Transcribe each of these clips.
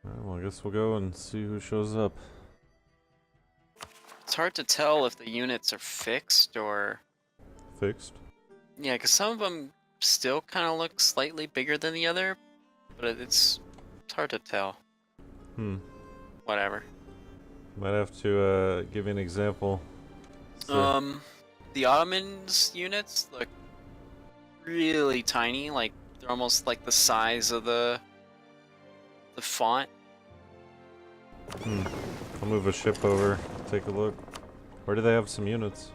Alright, well, I guess we'll go and see who shows up. It's hard to tell if the units are fixed or... Fixed? Yeah, because some of them still kind of look slightly bigger than the other, but it's hard to tell. Whatever. Might have to give you an example. So, The Ottomans units look really tiny, like they're almost like the size of the font. I'll move a ship over, take a look. Where do they have some units?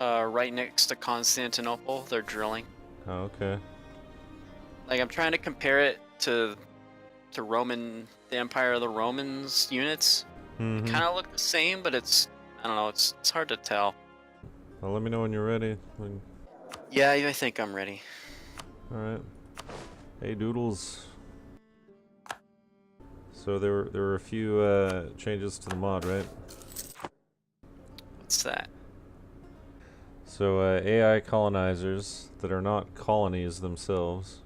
Right next to Constantinople, they're drilling. Oh, okay. Like I'm trying to compare it to the Empire of the Romans units. Kind of look the same, but I don't know, it's hard to tell. Well, let me know when you're ready. Yeah, I think I'm ready. Alright. Hey, Doodles. So there were a few changes to the mod, right? What's that? So AI colonizers that are not colonies themselves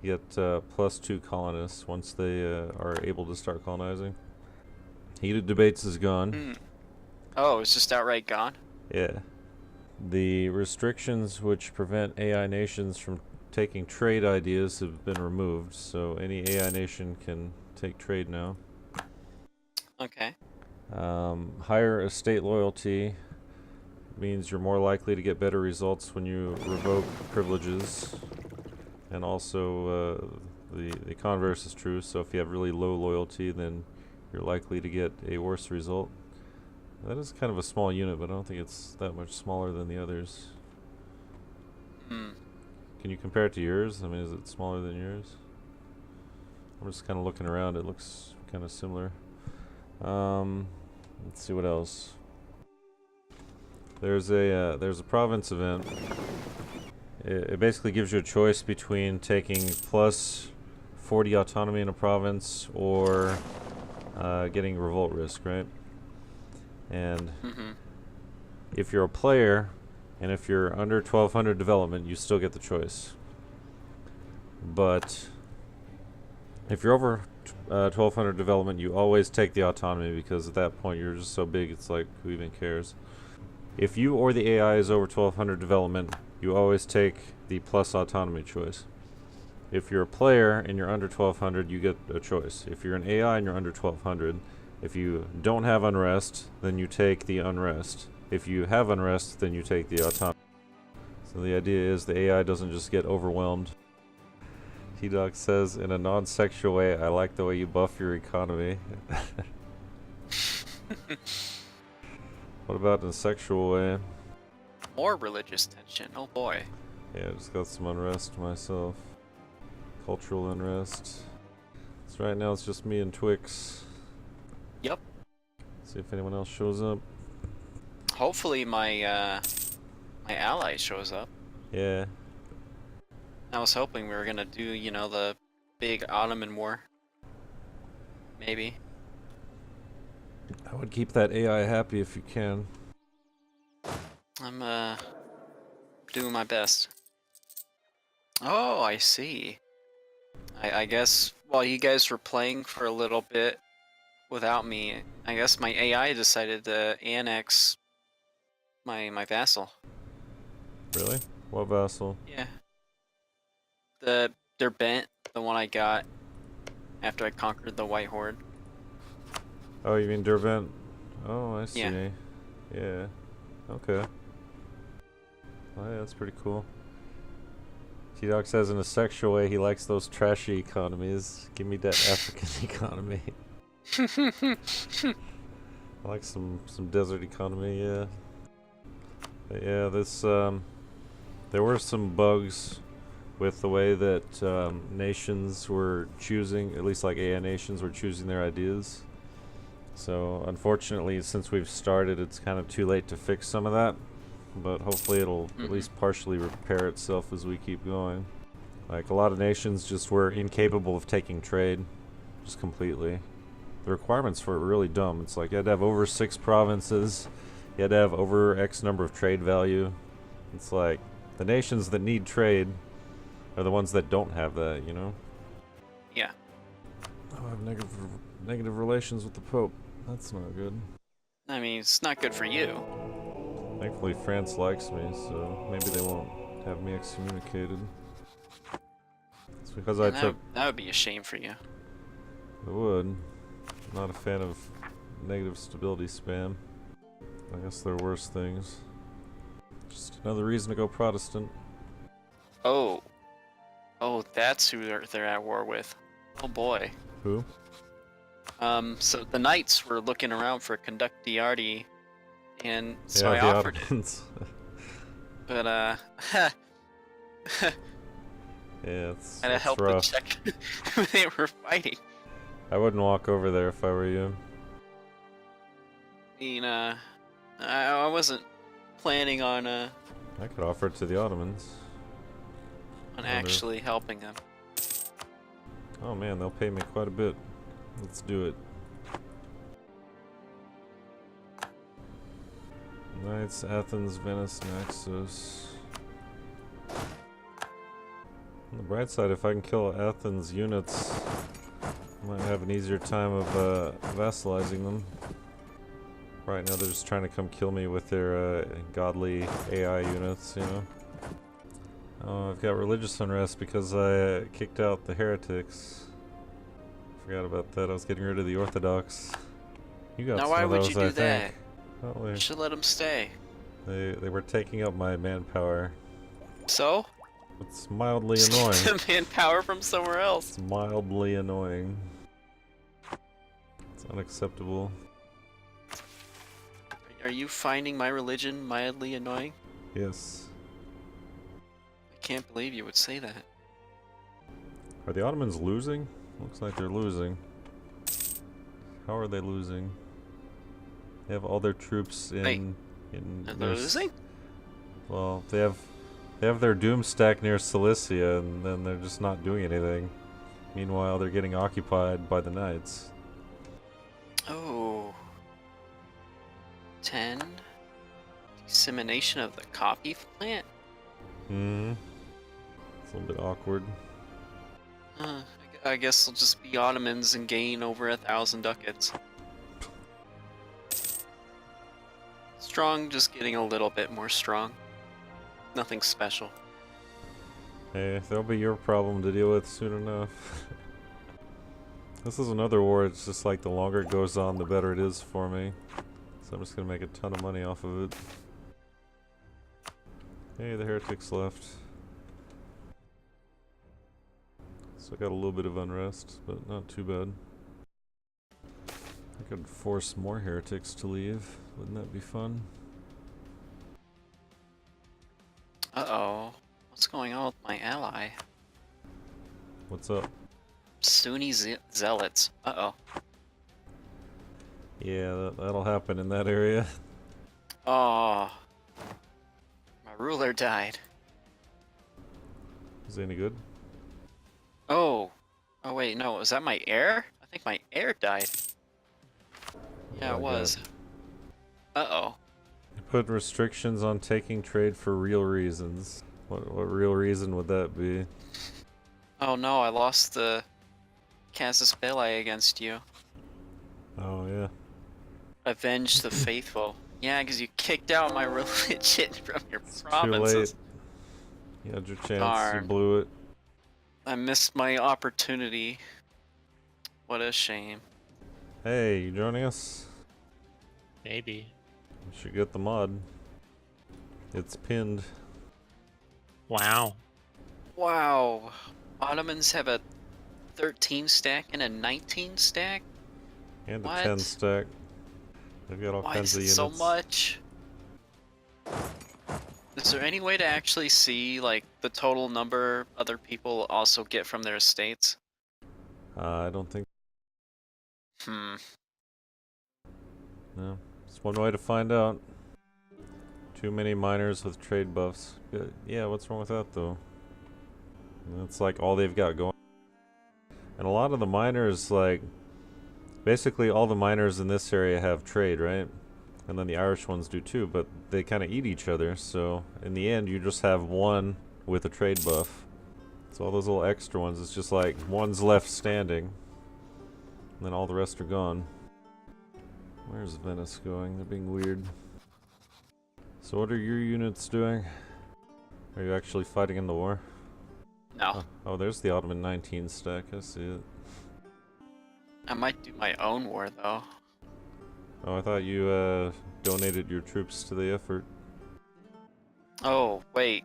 get +2 colonists once they are able to start colonizing. Heated debates is gone. Oh, it's just outright gone? Yeah. The restrictions which prevent AI nations from taking trade ideas have been removed, so any AI nation can take trade now. Okay. Higher estate loyalty means you're more likely to get better results when you revoke privileges. And also, the converse is true, so if you have really low loyalty, then you're likely to get a worse result. That is kind of a small unit, but I don't think it's that much smaller than the others. Can you compare it to yours? I mean, is it smaller than yours? I'm just kind of looking around. It looks kind of similar. Let's see what else. There's a province event. It basically gives you a choice between taking +40 autonomy in a province or getting revolt risk, right? And if you're a player and if you're under 1200 development, you still get the choice. But if you're over 1200 development, you always take the autonomy because at that point you're just so big, it's like, who even cares? If you or the AI is over 1200 development, you always take the plus autonomy choice. If you're a player and you're under 1200, you get a choice. If you're an AI and you're under 1200, if you don't have unrest, then you take the unrest. If you have unrest, then you take the autonomy. So the idea is the AI doesn't just get overwhelmed. T-Doc says, in a non-sexual way, I like the way you buff your economy. What about in a sexual way? More religious tension, oh boy. Yeah, I just got some unrest myself. Cultural unrest. So right now it's just me and Twix. Yep. See if anyone else shows up. Hopefully my my ally shows up. Yeah. I was hoping we were gonna do, you know, the big Ottoman War. Maybe. I would keep that AI happy if you can. I'm doing my best. Oh, I see. I guess while you guys were playing for a little bit without me, I guess my AI decided to annex my vassal. Really? What vassal? Yeah. They're bent, the one I got after I conquered the White Horde. Oh, you mean Dervent? Oh, I see. Yeah. Yeah. Okay. Oh, yeah, that's pretty cool. T-Doc says in a sexual way he likes those trashy economies. Give me that African economy. I like some desert economy, yeah. But yeah, this there were some bugs with the way that nations were choosing, at least like AI nations were choosing their ideas. So unfortunately, since we've started, it's kind of too late to fix some of that. But hopefully it'll at least partially repair itself as we keep going. Like a lot of nations just were incapable of taking trade, just completely. The requirements for it were really dumb. It's like you had to have over 6 provinces, you had to have over X number of trade value. It's like the nations that need trade are the ones that don't have that, you know? Yeah. Oh, I have negative relations with the Pope. That's not good. I mean, it's not good for you. Thankfully, France likes me, so maybe they won't have me excommunicated. It's because I And took... that would be a shame for you. It would. I'm not a fan of negative stability spam. I guess there are worse things. Just another reason to go Protestant. Oh. Oh, that's who they're at war with. Oh boy. Who? So the Knights were looking around for Conductiardi, and so Yeah, I the offered it. Ottomans. But, Yeah, it's I'd help to rough. check who they were fighting. I wouldn't walk over there if I were you. I mean, I wasn't planning on I could offer it to the Ottomans. actually helping them. Oh man, they'll pay me quite a bit. Let's do it. Knights, Athens, Venice, Naxos. On the bright side, if I can kill Athens units, I might have an easier time of vassalizing them. Right now they're just trying to come kill me with their godly AI units, you know. Oh, I've got religious unrest because I kicked out the heretics. Forgot about that. I was getting rid of the Orthodox. You got Now some why of would those, you do I that? think. Well, You should let them stay. they were taking up my manpower. So? It's mildly Just annoying. get the manpower from somewhere else. It's mildly annoying. It's unacceptable. Are you finding my religion mildly annoying? Yes. I can't believe you would say that. Are the Ottomans losing? Looks like they're losing. How are they losing? They have all their troops in... Wait, in they're their losing? Well, they have their doom stack near Cilicia, and then they're just not doing anything. Meanwhile, they're getting occupied by the Knights. Oh. 10. Dissemination of the coffee plant? Hmm. It's a little bit awkward. I guess they'll just be Ottomans and gain over 1,000 ducats. Strong, just getting a little bit more strong. Nothing special. Hey, that'll be your problem to deal with soon enough. This is another war, it's just like the longer it goes on, the better it is for me. So I'm just gonna make a ton of money off of it. Hey, the heretics left. So I got a little bit of unrest, but not too bad. I could force more heretics to leave. Wouldn't that be fun? Uh-oh. What's going on with my ally? What's up? Sunni zealots. Uh-oh. Yeah, that'll happen in that area. Oh. My ruler died. Is it any good? Oh. Oh wait, no, was that my heir? I think my heir died. Yeah, Oh, it I was. Uh-oh. Put restrictions on taking trade for real reasons. What real reason would that be? Oh no, I lost the casus belli against you. Oh yeah. Avenge the faithful. Yeah, because you kicked out my religion from your It's provinces. too late. You had your chance, Darn. you blew it. I missed my opportunity. What a shame. Hey, you joining us? Maybe. You should get the mod. It's pinned. Wow. Wow. Ottomans have a 13 stack and a 19 stack? And a What? 10 stack. They've got all Why kinds is of it units. so much? Is there any way to actually see, like, the total number other people also get from their estates? I don't think. Hmm. No. It's one way to find out. Too many miners with trade buffs. Yeah, what's wrong with that though? That's like all they've got going. And a lot of the miners, like, basically all the miners in this area have trade, right? And then the Irish ones do too, but they kind of eat each other, so in the end you just have one with a trade buff. So all those little extra ones, it's just like one's left standing. And then all the rest are gone. Where's Venice going? They're being weird. So what are your units doing? Are you actually fighting in the war? No. Oh, there's the Ottoman 19 stack. I see it. I might do my own war, though. Oh, I thought you donated your troops to the effort. Oh, wait.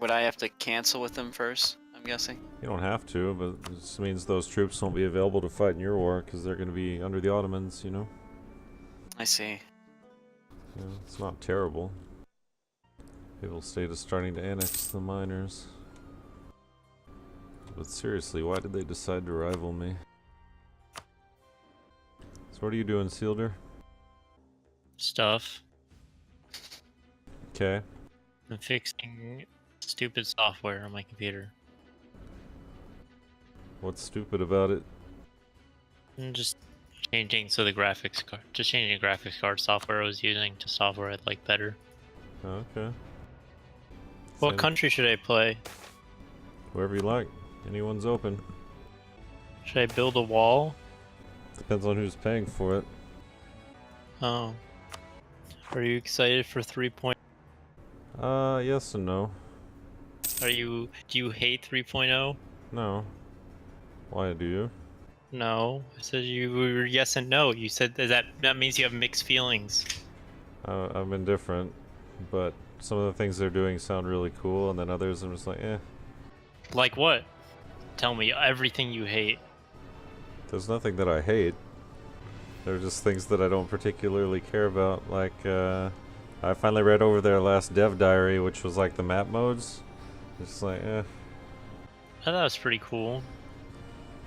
Would I have to cancel with them first, I'm guessing? You don't have to, but it just means those troops won't be available to fight in your war because they're going to be under the Ottomans, you know? I see. Yeah, it's not terrible. Papal state is starting to annex the miners. But seriously, why did they decide to rival me? So what are you doing, Sealder? Stuff. Okay. I'm fixing stupid software on my computer. What's stupid about it? I'm just changing the graphics card. Just changing the graphics card software I was using to software I like better. Oh, okay. What Same- country should I play? Whoever you like. Anyone's open. Should I build a wall? Depends on who's paying for it. Oh. Are you excited for 3.0? Yes and no. Do you hate 3.0? No. Why do you? No. I said you were yes and no. You said that means you have mixed feelings. I'm indifferent, but some of the things they're doing sound really cool, and then others I'm just like, eh. Like what? Tell me everything you hate. There's nothing that I hate. They're just things that I don't particularly care about. Like, I finally read over their last dev diary, which was like the map modes. It's like, eh. I thought it was pretty cool.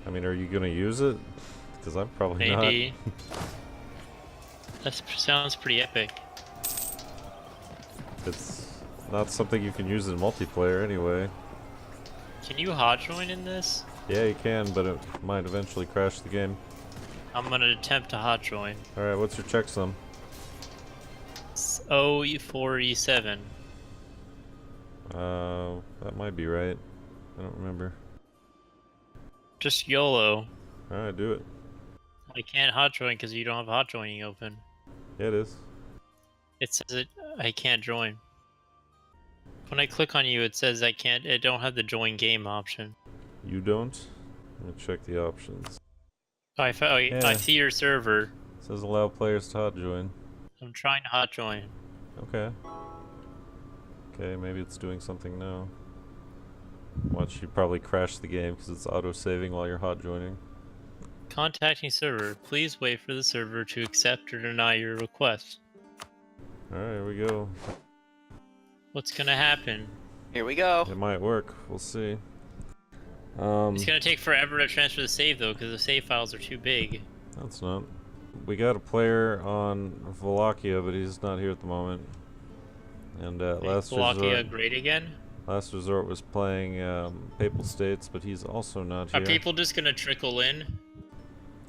I mean, are you gonna use it? Because I'm probably Maybe. That sounds pretty epic. not. It's not something you can use in multiplayer anyway. Can you hot join in this? Yeah, you can, but it might eventually crash the game. I'm gonna attempt to hot join. Alright, what's your checksum? It's O4E7. That might be right. I don't remember. Just YOLO. Alright, do it. I can't hot join because you don't have hot joining open. Yeah, it is. It says I can't join. When I click on you, it says I don't have the join game option. You don't? Let me check the options. I Yeah. see your server. It says allow players to hot join. I'm trying to hot join. Okay. Okay, maybe it's doing something now. Watch, you probably crash the game because it's auto-saving while you're hot joining. Contacting server. Please wait for the server to accept or deny your request. Alright, here we go. What's gonna happen? Here we go. It might work. We'll see. It's gonna take forever to transfer the save though, because the save files are too big. That's not. We got a player on Wallachia, but he's not here at the moment. And last Wallachia great again? resort was playing Papal States, but he's also not Are here. people just gonna trickle in?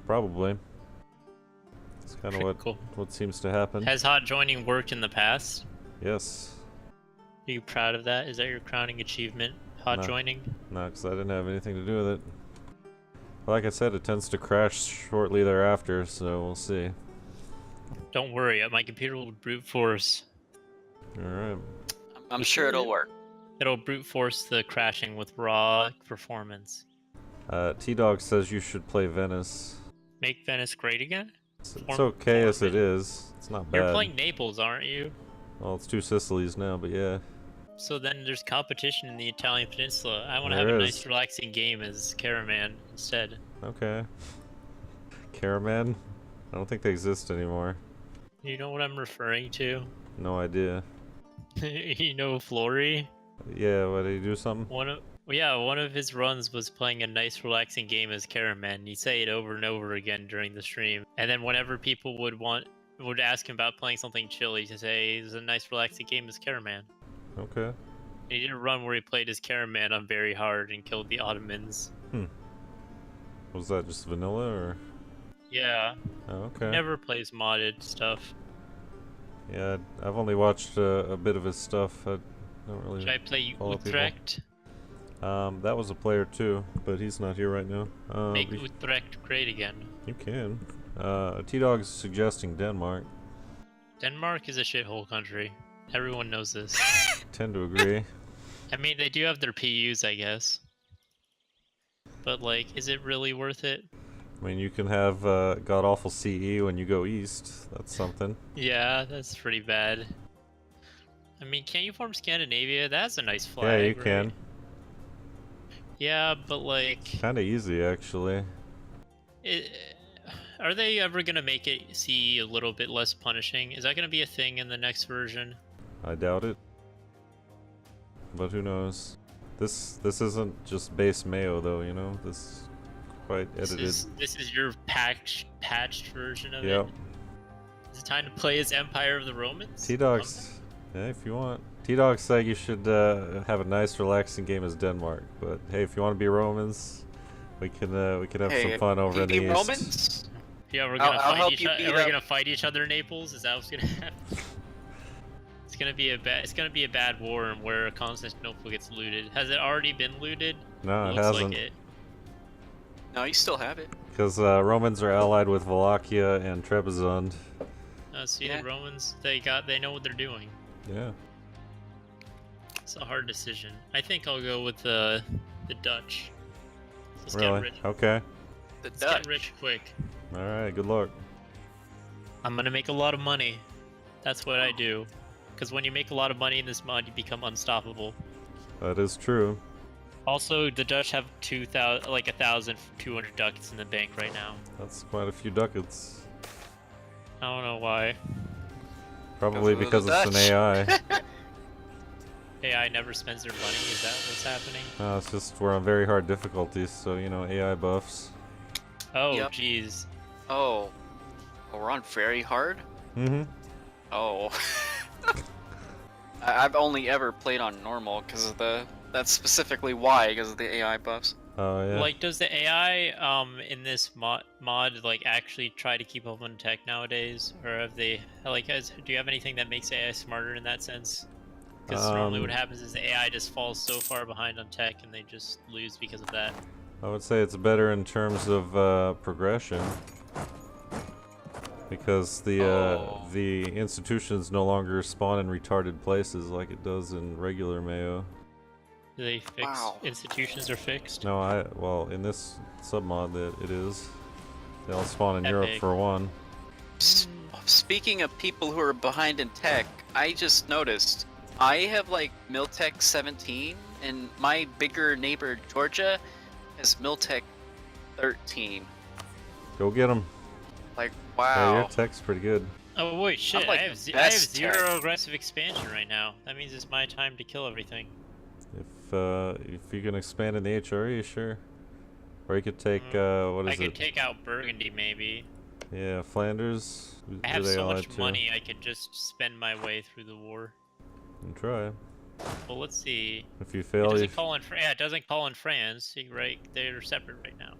Probably. It's kind of Cool. what seems to happen. Has hot joining worked in the past? Yes. Are you proud of that? Is that your crowning achievement? Hot No. joining? No, because I didn't have anything to do with it. Like I said, it tends to crash shortly thereafter, so we'll see. Don't worry, my computer will brute force. Alright. I'm sure it'll work. It'll brute force the crashing with raw performance. T-Dog says you should play Venice. Make Venice great again? It's okay as it is. It's not bad. You're playing Naples, aren't you? Well, it's two Sicilies now, but yeah. So then there's competition in the Italian peninsula. I want to have There a is. nice relaxing game as Caraman instead. Okay. Caraman? I don't think they exist anymore. You know what I'm referring to? No idea. You know Flory? Yeah, what, did he do something? One of his runs was playing a nice relaxing game as Caraman. He'd say it over and over again during the stream. And then whenever people would ask him about playing something chill, he'd say it's a nice relaxing game as Caraman. Okay. He did a run where he played as Caraman on very hard and killed the Ottomans. Was that just vanilla, or? Yeah. Oh, okay. Never plays modded stuff. Yeah, I've only watched a bit of his stuff. I don't really Should I play follow people. Utrecht? That was a player too, but he's not here right now. Make Utrecht great again. You can. T-Dog's suggesting Denmark. Denmark is a shithole country. Everyone knows this. Tend to agree. I mean, they do have their PUs, I guess. But, like, is it really worth it? I mean, you can have god-awful CE when you go east. That's something. Yeah, that's pretty bad. I mean, can't you farm Scandinavia? That's a nice flag, Yeah, you right? can. Yeah, but, like... Kind of easy, actually. Are they ever going to make it CE a little bit less punishing? Is that going to be a thing in the next version? I doubt it. But who knows? This isn't just base MEIOU though, you know? This is quite edited. This is your patched version of Yep. it? Is it time to play as Empire of the Romans? T-Dogs, yeah, if you want. T-Dog's saying you should have a nice, relaxing game as Denmark. But hey, if you want to be Romans, we can have some fun over in the east. Romans? Yeah, we're gonna fight each other in Naples. Is that what's gonna happen? It's gonna be a bad war where Constantinople gets looted. Has it already been looted? No, it looks hasn't. Like it. No, you still have it. Because Romans are allied with Wallachia and Trebizond. See, Yeah. the Romans, they know what they're doing. Yeah. It's a hard decision. I think I'll go with the Dutch. Let's Really? get rich. Okay. Let's get rich quick. All right. Good luck. I'm gonna make a lot of money. That's what I do. Because when you make a lot of money in this mod, you become unstoppable. That is true. Also, the Dutch have 1,200 ducats in the bank right now. That's quite a few ducats. I don't know why. Probably because it's an AI. AI never spends their money. Is that what's happening? No, it's just we're on very hard difficulties, so you know AI buffs. Oh, Yep. jeez. Oh, we're on very hard. Mm-hmm. Oh. I've only ever played on normal because of that's specifically why, because of the AI buffs. Oh yeah. Like, does the AI in this mod like actually try to keep up on tech nowadays, or have they like do you have anything that makes AI smarter in that sense? Because normally what happens is the AI just falls so far behind on tech and they just lose because of that. I would say it's better in terms of progression. Because the institutions no longer spawn in retarded places like it does in regular MEIOU. Do they fix institutions are fixed? No, well in this submod that it is. They all spawn in Europe Epic. for one. Speaking of people who are behind in tech, I just noticed I have like Miltech 17, and my bigger neighbor Georgia has Miltech 13. Go get them. Like, Yeah, wow. your tech's pretty good. Oh wait, shit! like I have the I have best zero tech. aggressive expansion right now. That means it's my time to kill everything. If you can expand in the HRE, sure. Or you could take what I is could it? take out Burgundy maybe. Yeah, Flanders. I have so much money I could just spend my way through the war. And try. Well, let's see. If you It fail, you doesn't call in yeah, it doesn't call in France, right? They're separate right now.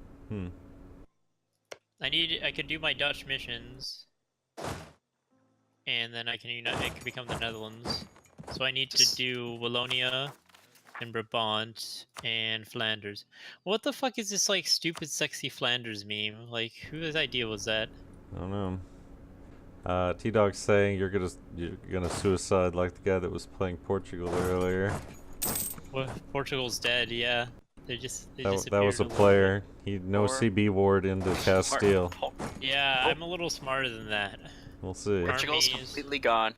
I could do my Dutch missions, and then I can unite. It could become the Netherlands. So I need to do Wallonia, and Brabant, and Flanders. What the fuck is this like stupid, sexy Flanders meme? Like, whose idea was that? I don't know. T-Dog's saying you're gonna suicide like the guy that was playing Portugal earlier. Well, Portugal's dead. Yeah, they That was disappeared a little player. He no Or- CB ward into Castile. bit. Yeah, I'm a little smarter than that. We'll see. Portugal's Armies. completely gone.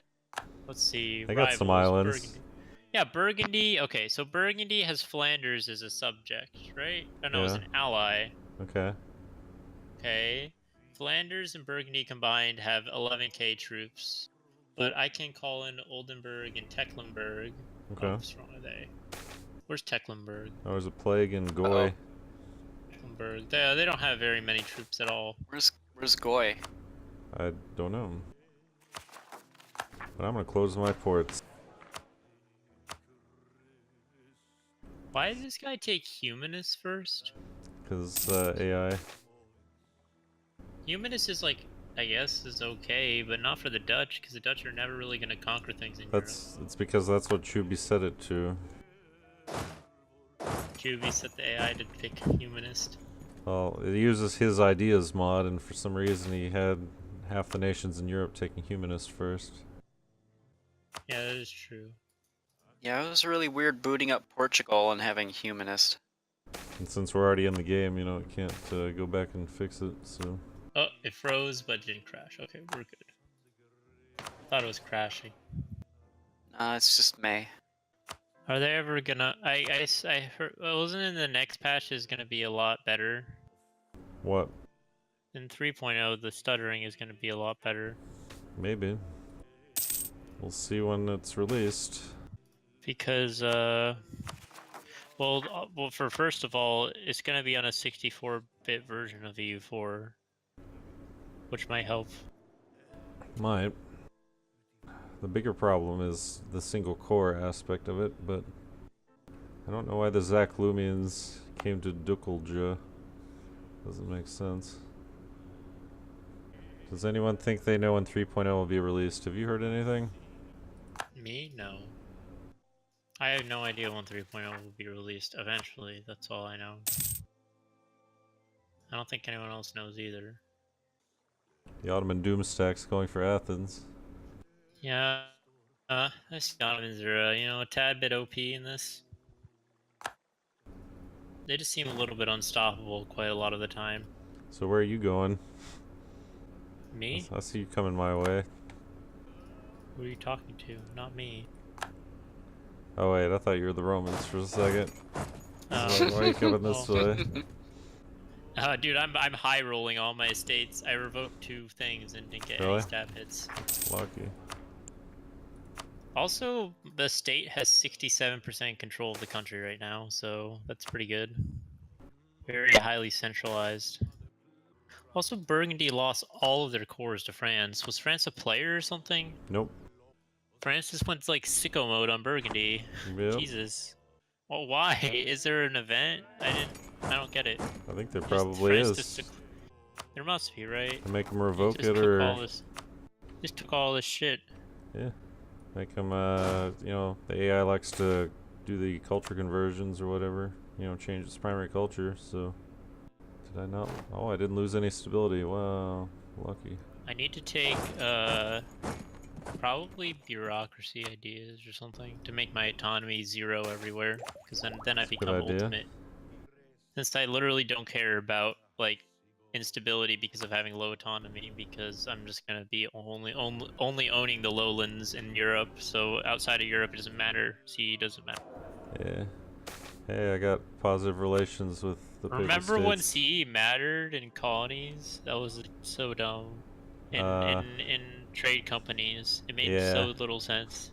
Let's see. They got some rivals, islands. Burgundy. Yeah, Burgundy. Okay, so Burgundy has Flanders as a subject, right? Oh, no, it's Yeah. an ally. Okay. Okay. Flanders and Burgundy combined have 11k troops. But I can call in Oldenburg and Tecklenburg. Okay. How strong are they? Where's Tecklenburg? There was a plague in Goy. Tecklenburg. They don't have very many troops at all. Where's Goy? I don't know. But I'm gonna close my ports. Why does this guy take Humanist first? Because AI. Humanist is like, I guess, is okay, but not for the Dutch, because the Dutch are never really going to conquer things in Europe. It's because that's what Chubi set it to. YouTube, he set the AI to pick humanist. Well, it uses his ideas mod, and for some reason he had half the nations in Europe taking humanist first. Yeah, that is true. Yeah, it was really weird booting up Portugal and having humanist. And since we're already in the game, you know, it can't go back and fix it, so... Oh, it froze, but didn't crash. Okay, we're good. Thought it was crashing. It's just May. Are they ever gonna... I heard... Wasn't in the next patch is gonna be a lot better? What? In 3.0, the stuttering is gonna be a lot better. Maybe. We'll see when it's released. Because, well, for first of all, it's gonna be on a 64-bit version of EU4, which might help. Might. The bigger problem is the single core aspect of it, but I don't know why the Zach Lumians came to Dukelja. Doesn't make sense. Does anyone think they know when 3.0 will be released? Have you heard anything? Me? No. I have no idea when 3.0 will be released eventually, that's all I know. I don't think anyone else knows either. The Ottoman Doom stack's going for Athens. Yeah, I see Donovans are, you know, a tad bit OP in this. They just seem a little bit unstoppable quite a lot of the time. So where are you going? Me? I see you coming my way. Who are you talking to? Not me. Oh wait, I thought you were the Romans for a second. Oh. Why are you coming this way? Dude, I'm high rolling all my estates. I revoked 2 things and didn't get Really? any stab hits. Lucky. Also, the state has 67% control of the country right now, so that's pretty good. Very highly centralized. Also, Burgundy lost all of their cores to France. Was France a player or something? Nope. France just went like sicko mode on Burgundy. Yep. Jesus. Well, why? Is there an event? I don't get it. I think there Just probably France is. There must be, right? To make them revoke Just it, took or just took all this shit. yeah, make them. You know, the AI likes to do the culture conversions or whatever. You know, change its primary culture. So, did I not? Oh, I didn't lose any stability. Wow, lucky. I need to take probably bureaucracy ideas or something to make my autonomy 0 everywhere, because then I become idea. ultimate. Since I literally don't care about like instability because of having low autonomy, because I'm just gonna be only owning the lowlands in Europe. So outside of Europe, it doesn't matter. CE doesn't matter. Yeah. Hey, I got positive relations with the Papal Remember when States. CE mattered in colonies? That was so dumb. In trade companies, it made yeah. so little sense.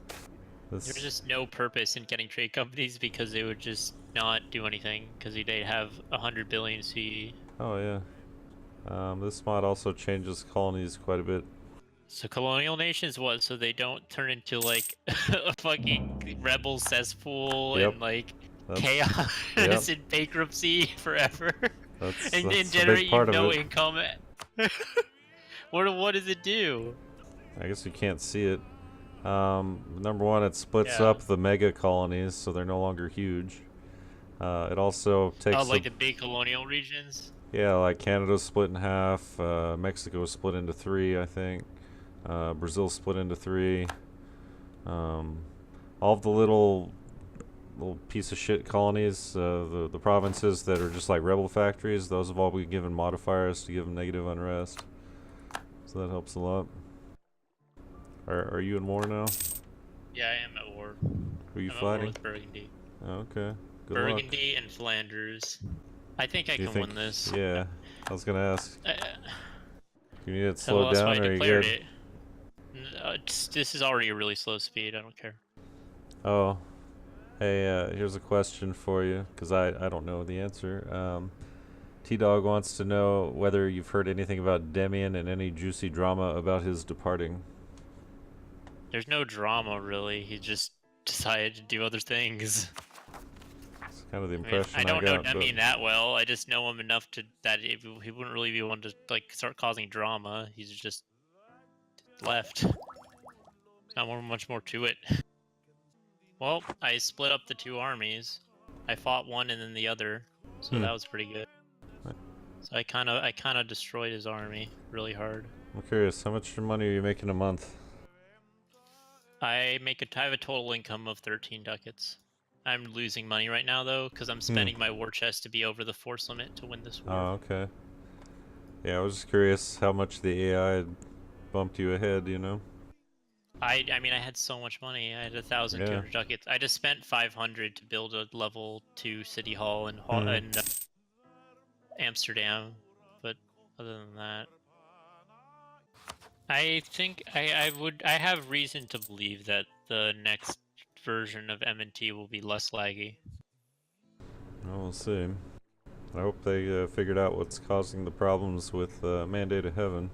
This, There's just no purpose in getting trade companies because they would just not do anything because they'd have 100 billion CE. oh yeah. This mod also changes colonies quite a bit. So colonial nations what? So they don't turn into like a fucking rebel cesspool Yep. and like That's, chaos yep. and bankruptcy forever, That's and a big generate you part of no it. income. What does it do? I guess you can't see it. Number one, it splits Yeah. up the mega colonies, so they're no longer huge. It also takes Oh, like the big colonial regions? yeah, like Canada's split in half, Mexico split into 3, I think. Brazil split into 3. All of the little piece of shit colonies, the provinces that are just like rebel factories, those have all been given modifiers to give them negative unrest. So that helps a lot. Are you in war now? Yeah, I am at war. Who are you I'm at war fighting? with Burgundy. Oh, okay. Good Burgundy and Flanders. I think I luck. Do you can think? win this. Yeah. I was gonna ask. You need it Well, slowed that's why down, I or are you declared good? it. This is already a really slow speed. I don't care. Oh. Hey, here's a question for you, because I don't know the answer. T-Dog wants to know whether you've heard anything about Demian and any juicy drama about his departing. There's no drama really. He just decided to do other things. It's kind of the I mean, impression I don't know got. Demi that well. I just know him enough to that he wouldn't really be one to like start causing drama. He's just left. Not much more to it. Well, I split up the 2 armies. I fought one and then the other, so that was pretty good. So I kind of destroyed his army really hard. I'm curious, how much money are you making a month? I have a total income of 13 ducats. I'm losing money right now though, because I'm spending my war chest to be over the force limit to win this war. Oh, okay. Yeah, I was just curious how much the AI had bumped you ahead, you know? I mean, I had so much money. I had 1,200 ducats. I just spent 500 to build a level 2 city hall in Amsterdam, but other than that, I think I have reason to believe that the next version of M&T will be less laggy. Well, we'll see. I hope they figured out what's causing the problems with Mandate of Heaven.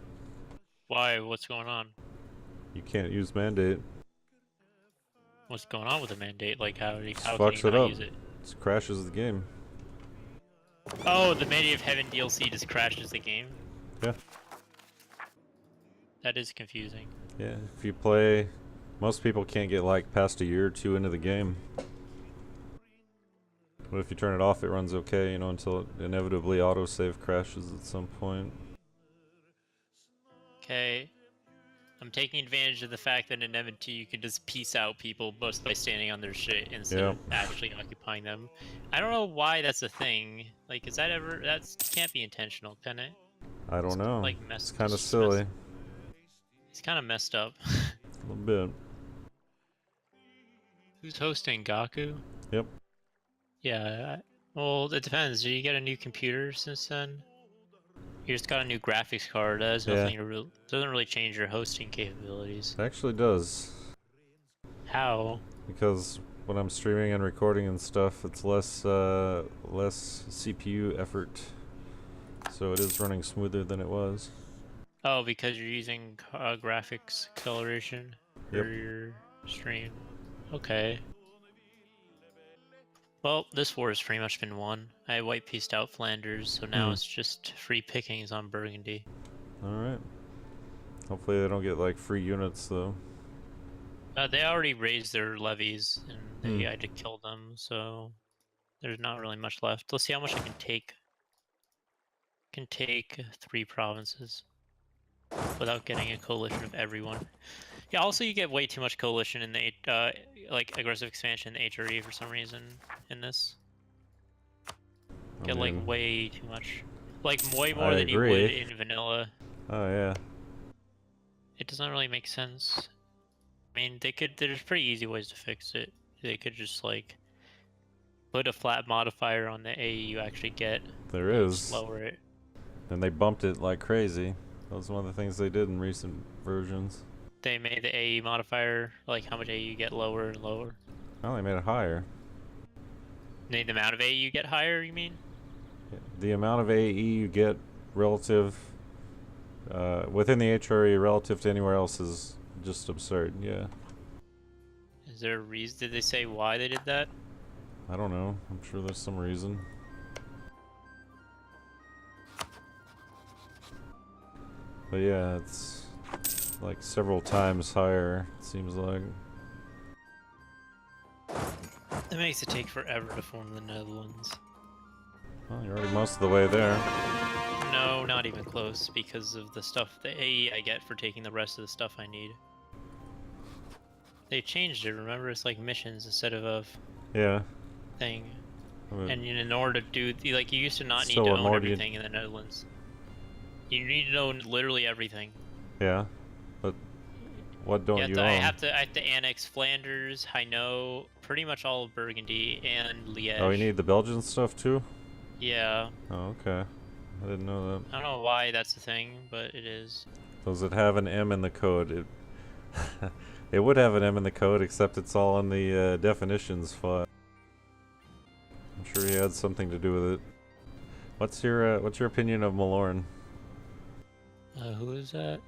Why? What's going on? You can't use Mandate. What's going on with the mandate? Like, how can you Fucks it not up. use it? It crashes the game. Oh, the Mandate of Heaven DLC just crashes the game? Yeah. That is confusing. Yeah, if you play... Most people can't get like past a year or two into the game. But if you turn it off, it runs okay, you know, until it inevitably autosave crashes at some point. Okay. I'm taking advantage of the fact that in M&T you can just peace out people just by standing on their shit instead of actually occupying them. I don't know why that's a thing. Like, is that ever... That can't be intentional, can it? I don't know. Like, it's kind of silly. It's kind of messed up. A little bit. Who's hosting? Gaku? Yep. Yeah, well, it depends. Did you get a new computer since then? You just got a new graphics card. That has nothing to doesn't really change your hosting capabilities. It actually does. How? Because when I'm streaming and recording and stuff, it's less CPU effort. So it is running smoother than it was. Oh, because you're using graphics acceleration for your stream. Okay. Well, this war has pretty much been won. I white pieced out Flanders, so now it's just free pickings on Burgundy. Alright. Hopefully they don't get like free units though. They already raised their levies, and I had to kill them, so there's not really much left. Let's see how much I can take. I can take 3 provinces without getting a coalition of everyone. Yeah, also you get way too much coalition in the like aggressive expansion in the HRE for some reason in this. Get like way too much. Like way more than you would in vanilla. Oh yeah. It doesn't really make sense. I mean, there's pretty easy ways to fix it. They could just like put a flat modifier on the AE you actually get. There is. Lower it. And they bumped it like crazy. That was one of the things they did in recent versions. They made the AE modifier, like how much AE you get lower and lower. Oh, they made it higher. The amount of AE you get higher, you mean? Yeah, the amount of AE you get relative, within the HRE relative to anywhere else is just absurd, yeah. Is there a reason? Did they say why they did that? I don't know. I'm sure there's some reason. But yeah, it's like several times higher, it seems like. It makes it take forever to form the Netherlands. Well, you're already most of the way there. No, not even close, because of the stuff, the AE I get for taking the rest of the stuff I need. They changed it, remember? It's like missions instead of a thing. I mean, and in order to do, like, you used to not need to own everything in the Netherlands. You need to own literally everything. Yeah, but what don't you own? I have to annex Flanders, Hainaut, pretty much all of Burgundy, and Liège. Oh, you need the Belgian stuff too? Yeah. Oh, okay. I didn't know that. I don't know why that's a thing, but it is. Does it have an M in the code? It it would have an M in the code, except it's all in the definitions file. I'm sure he had something to do with it. What's your opinion of Malorn? Who is that?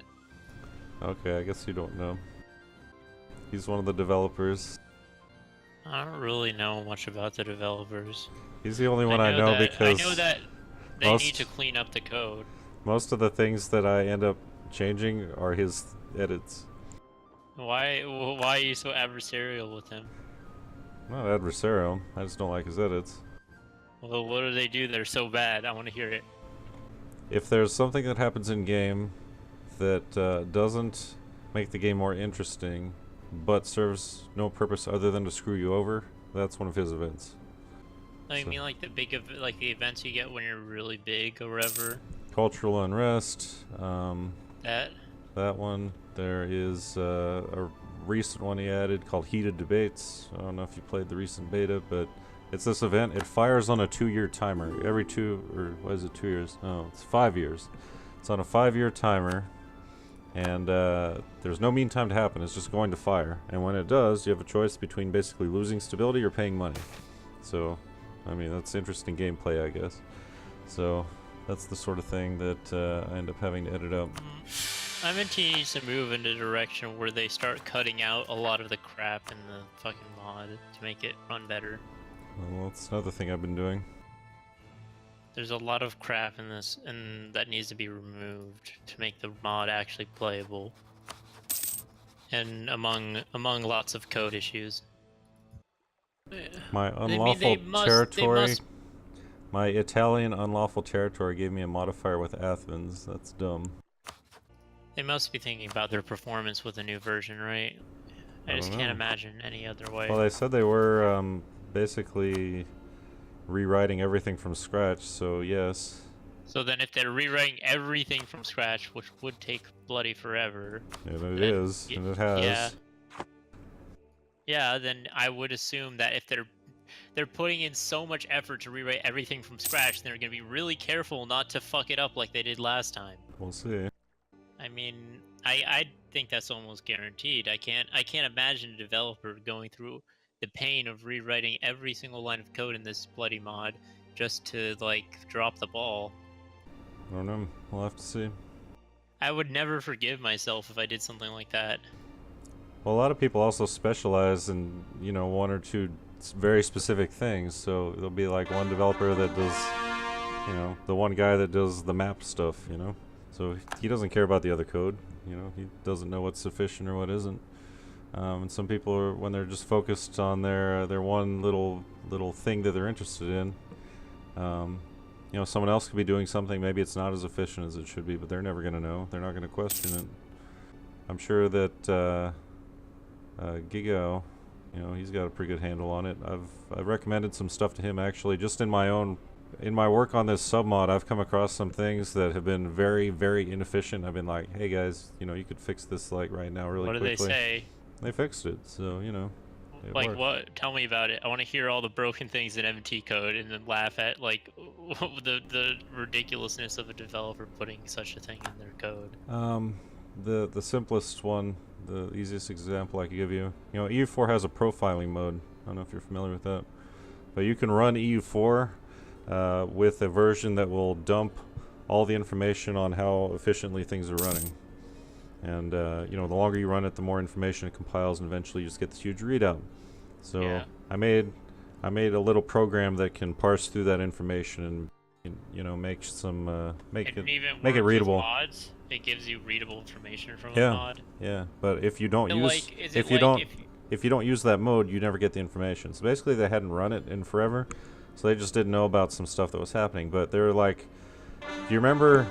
Okay, I guess you don't know. He's one of the developers. I don't really know much about the developers. He's the only one I know because I know that they need to clean up the code. Most of the things that I end up changing are his edits. Why are you so adversarial with him? Not adversarial. I just don't like his edits. Well, what do they do? They're so bad. I want to hear it. If there's something that happens in game that doesn't make the game more interesting, but serves no purpose other than to screw you over, that's one of his events. I mean, like the like the events you get when you're really big or whatever. Cultural unrest. That one. There is a recent one he added called Heated Debates. I don't know if you played the recent beta, but it's this event. It fires on a 2-year timer. Every 2, or what is it, 2 years? No, it's 5 years. It's on a 5-year timer, and there's no mean time to happen. It's just going to fire. And when it does, you have a choice between basically losing stability or paying money. So, I mean, that's interesting gameplay, I guess. So, that's the sort of thing that I end up having to edit out. I'm intending to move in a direction where they start cutting out a lot of the crap in the fucking mod to make it run better. Well, that's another thing I've been doing. There's a lot of crap in this, and that needs to be removed to make the mod actually playable. And among lots of code issues. My unlawful territory. My Italian unlawful territory gave me a modifier with Athens. That's dumb. They must be thinking about their performance with the new version, right? I just can't imagine any other way. Well, they said they were basically rewriting everything from scratch, so yes. So then if they're rewriting everything from scratch, which would take bloody forever... And it is, and it has. Yeah. Yeah, then I would assume that if they're putting in so much effort to rewrite everything from scratch, they're going to be really careful not to fuck it up like they did last time. We'll see. I mean, I think that's almost guaranteed. I can't imagine a developer going through the pain of rewriting every single line of code in this bloody mod just to, like, drop the ball. I don't know. We'll have to see. I would never forgive myself if I did something like that. Well, a lot of people also specialize in, you know, 1 or 2 very specific things. So there'll be like one developer that does, you know, the one guy that does the map stuff, you know. So he doesn't care about the other code, you know. He doesn't know what's sufficient or what isn't. And some people are, when they're just focused on their one little thing that they're interested in, you know, someone else could be doing something. Maybe it's not as efficient as it should be, but they're never going to know. They're not going to question it. I'm sure that Gigo, you know, he's got a pretty good handle on it. I've recommended some stuff to him actually, just in my work on this submod. I've come across some things that have been very, very inefficient. I've been like, hey guys, you know, you could fix this like right now really quickly. What did they say? They fixed it, so you know. Like worked. what? Tell me about it. I want to hear all the broken things in MT code and then laugh at like the ridiculousness of a developer putting such a thing in their code. The simplest one, the easiest example I could give you. You know, EU4 has a profiling mode. I don't know if you're familiar with that, but you can run EU4 with a version that will dump all the information on how efficiently things are running. And you know, the longer you run it, the more information it compiles, and eventually you just get this huge readout. So yeah. I made a little program that can parse through that information and, you know, make some make it readable. With mods, it gives you readable information from a mod. Yeah, but if you don't so use if you don't use that mode, you never get the information. So basically, they hadn't run it in forever, so they just didn't know about some stuff that was happening. But they were like, do you remember?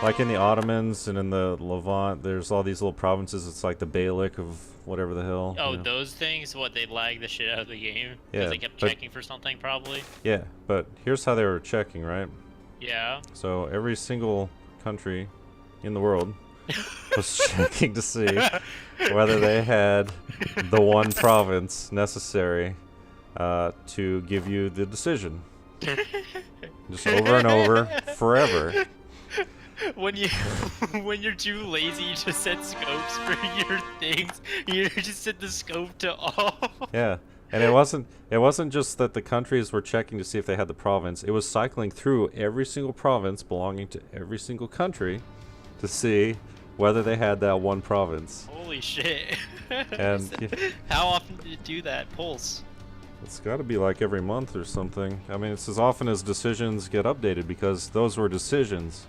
Like in the Ottomans and in the Levant, there's all these little provinces. It's like the Beylik of whatever the hell. Oh, you know? Those things? What, they lag the shit out of the game? Because Yeah, they kept checking for something, probably? Yeah, but here's how they were checking, right? Yeah. So every single country in the world was checking to see whether they had the one province necessary to give you the decision. Just over and over, forever. When you're too lazy to set scopes for your things, you just set the scope to all. Yeah, and it wasn't just that the countries were checking to see if they had the province. It was cycling through every single province belonging to every single country to see whether they had that one province. Holy shit! And how often did it do that? Pulse. It's got to be like every month or something. I mean, it's as often as decisions get updated, because those were decisions.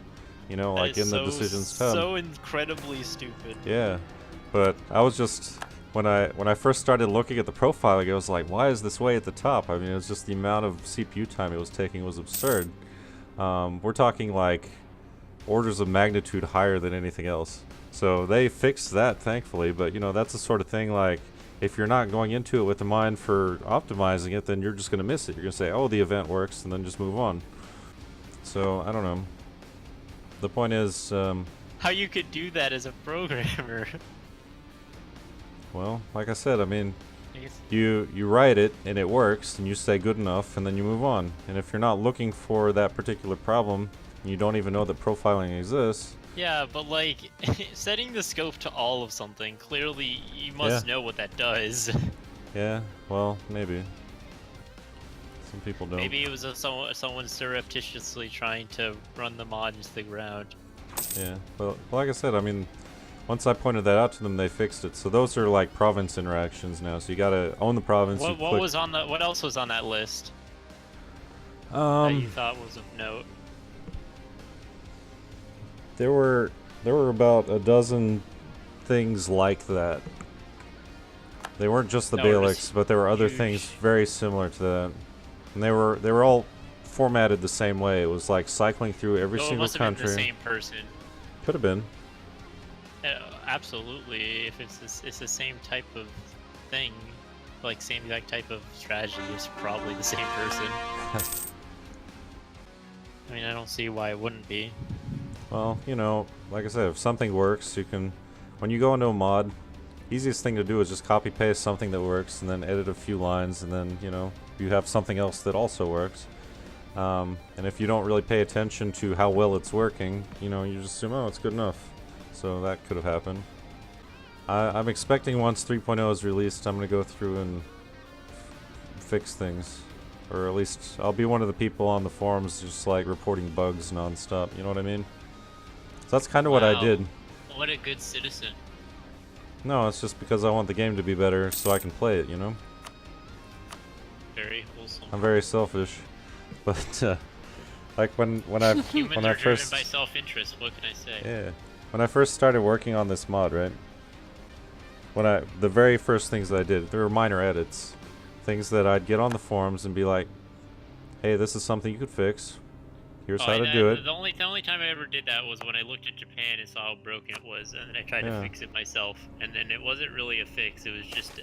You know, like in the decisions tab. So incredibly stupid. Yeah, but I was just when I first started looking at the profiling, I was like, why is this way at the top? I mean, it was just the amount of CPU time it was taking was absurd. We're talking like orders of magnitude higher than anything else. So they fixed that, thankfully, but you know, that's the sort of thing like, if you're not going into it with the mind for optimizing it, then you're just going to miss it. You're going to say, oh, the event works, and then just move on. So, I don't know. The point is, How you could do that as a programmer? well, like I said, I mean, I guess- you write it, and it works, and you say good enough, and then you move on. And if you're not looking for that particular problem, and you don't even know that profiling exists, Yeah, but like, setting the scope to all of something, clearly you must know what that does. yeah, well, maybe. Some people don't. Maybe it was someone surreptitiously trying to run the mod into the ground. Yeah, well, like I said, I mean, once I pointed that out to them, they fixed it. So those are like province interactions now. So you gotta own the province. What was on the? What else was on that list that you thought was of note? There were about a dozen things like that. They weren't just the No, Balex, just but there were other huge. things very similar to that. And they were all formatted the same way. It was like cycling through every So it single must have been country. the same person. Could have been. Absolutely, if it's the same type of thing, like same exact type of strategy, it's probably the same person. I mean, I don't see why it wouldn't be. Well, you know, like I said, if something works, you can. When you go into a mod, easiest thing to do is just copy paste something that works, and then edit a few lines, and then you know you have something else that also works. And if you don't really pay attention to how well it's working, you know, you just assume, oh, it's good enough. So that could have happened. I'm expecting once 3.0 is released, I'm going to go through and fix things. Or at least, I'll be one of the people on the forums just like reporting bugs nonstop, you know what I mean? So that's kind of what I Wow. did. What a good citizen. No, it's just because I want the game to be better so I can play it, you know? Very wholesome. I'm very selfish. But, like when I Humans when are I first... driven by self-interest, what can I say? Yeah. When I first started working on this mod, right? The very first things that I did, there were minor edits. Things that I'd get on the forums and be like, hey, this is something you could fix. Here's how to do it. The only time I ever did that was when I looked at Japan and saw how broken it was, and then I tried to fix it myself. And then it wasn't really a fix; it was just,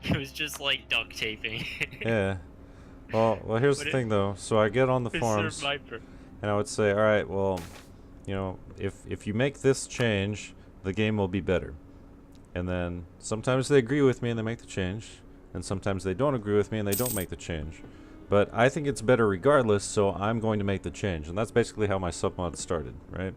it was just like duct taping. Yeah. Well, here's the thing though. So I get on the forums, and I would say, all right, well, you know, if you make this change, the game will be better. And then sometimes they agree with me and they make the change, and sometimes they don't agree with me and they don't make the change. But I think it's better regardless, so I'm going to make the change. And that's basically how my submod started, right?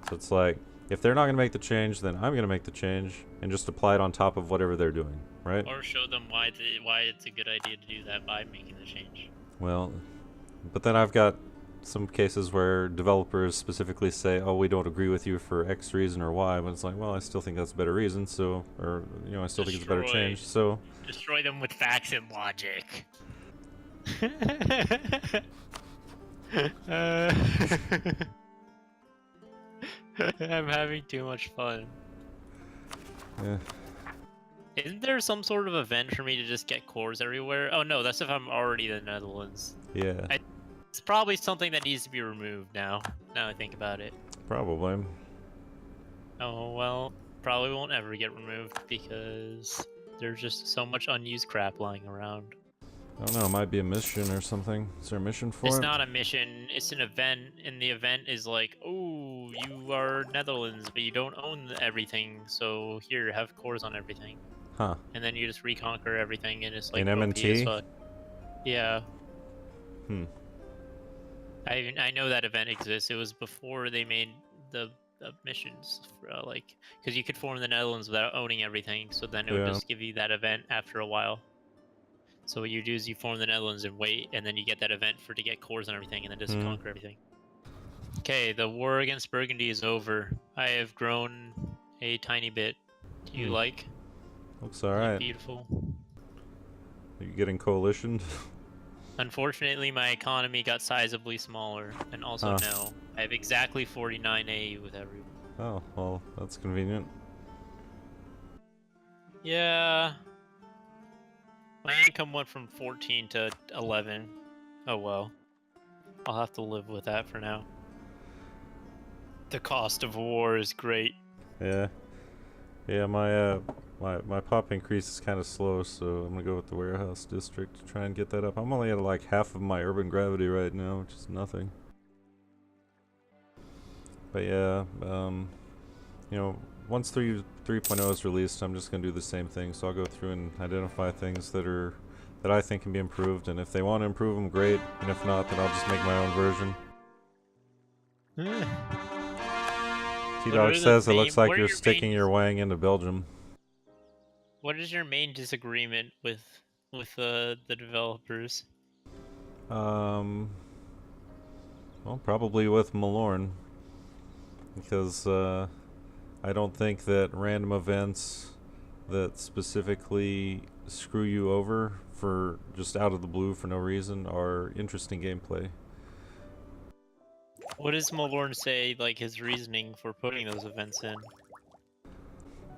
So it's like, if they're not going to make the change, then I'm going to make the change and just apply it on top of whatever they're doing, right? Or show them why it's a good idea to do that by making the change. Well, but then I've got some cases where developers specifically say, oh, we don't agree with you for X reason or Y, but it's like, well, I still think that's a better reason, so, or, you know, I still think it's a better change, so... Destroy them with facts and logic. I'm having too much fun. Yeah. Isn't there some sort of event for me to just get cores everywhere? Oh no, that's if I'm already in the Netherlands. Yeah. It's probably something that needs to be removed now I think about it. Probably. Oh well, probably won't ever get removed because there's just so much unused crap lying around. I don't know, it might be a mission or something. Is there a mission for it? It's not a mission, it's an event, and the event is like, oh, you are Netherlands, but you don't own everything, so here, have cores on everything. Huh. And then you just reconquer everything, and it's like In OP M&T? as fuck. Yeah. Hmm. I know that event exists. It was before they made the missions, like, because you could form the Netherlands without owning everything, so then it would just give you that event after a while. So what you do is you form the Netherlands and wait, and then you get that event to get cores and everything, and then just conquer everything. Okay, the war against Burgundy is over. I have grown a tiny bit. Do you like? Looks alright. Beautiful. Are you getting coalitioned? Unfortunately, my economy got sizably smaller, and also no. I have exactly 49 AU with everyone. Oh, well, that's convenient. Yeah. My income went from 14 to 11. Oh well. I'll have to live with that for now. The cost of war is great. Yeah. Yeah, my pop increase is kind of slow, so I'm gonna go with the warehouse district to try and get that up. I'm only at like half of my urban gravity right now, which is nothing. But yeah, you know, once 3.0 is released, I'm just gonna do the same thing. So I'll go through and identify things that I think can be improved, and if they want to improve them, great. And if not, then I'll just make my own version. T-Dog says it looks like you're sticking your wang into Belgium. What is your main disagreement with the developers? Well, probably with Malorn, because I don't think that random events that specifically screw you over for just out of the blue for no reason are interesting gameplay. What does Malorn say, like, his reasoning for putting those events in?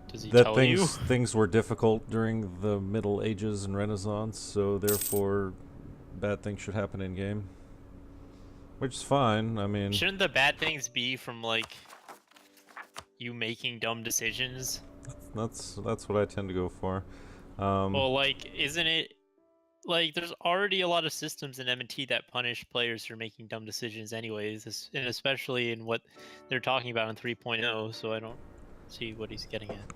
Does he That tell you? things were difficult during the Middle Ages and Renaissance, so therefore bad things should happen in game. Which is fine. I mean, Shouldn't the bad things be from, like, you making dumb decisions? that's what I tend to go for. Well, like, isn't it like there's already a lot of systems in M&T that punish players for making dumb decisions anyways, and especially in what they're talking about in 3.0, so I don't see what he's getting at.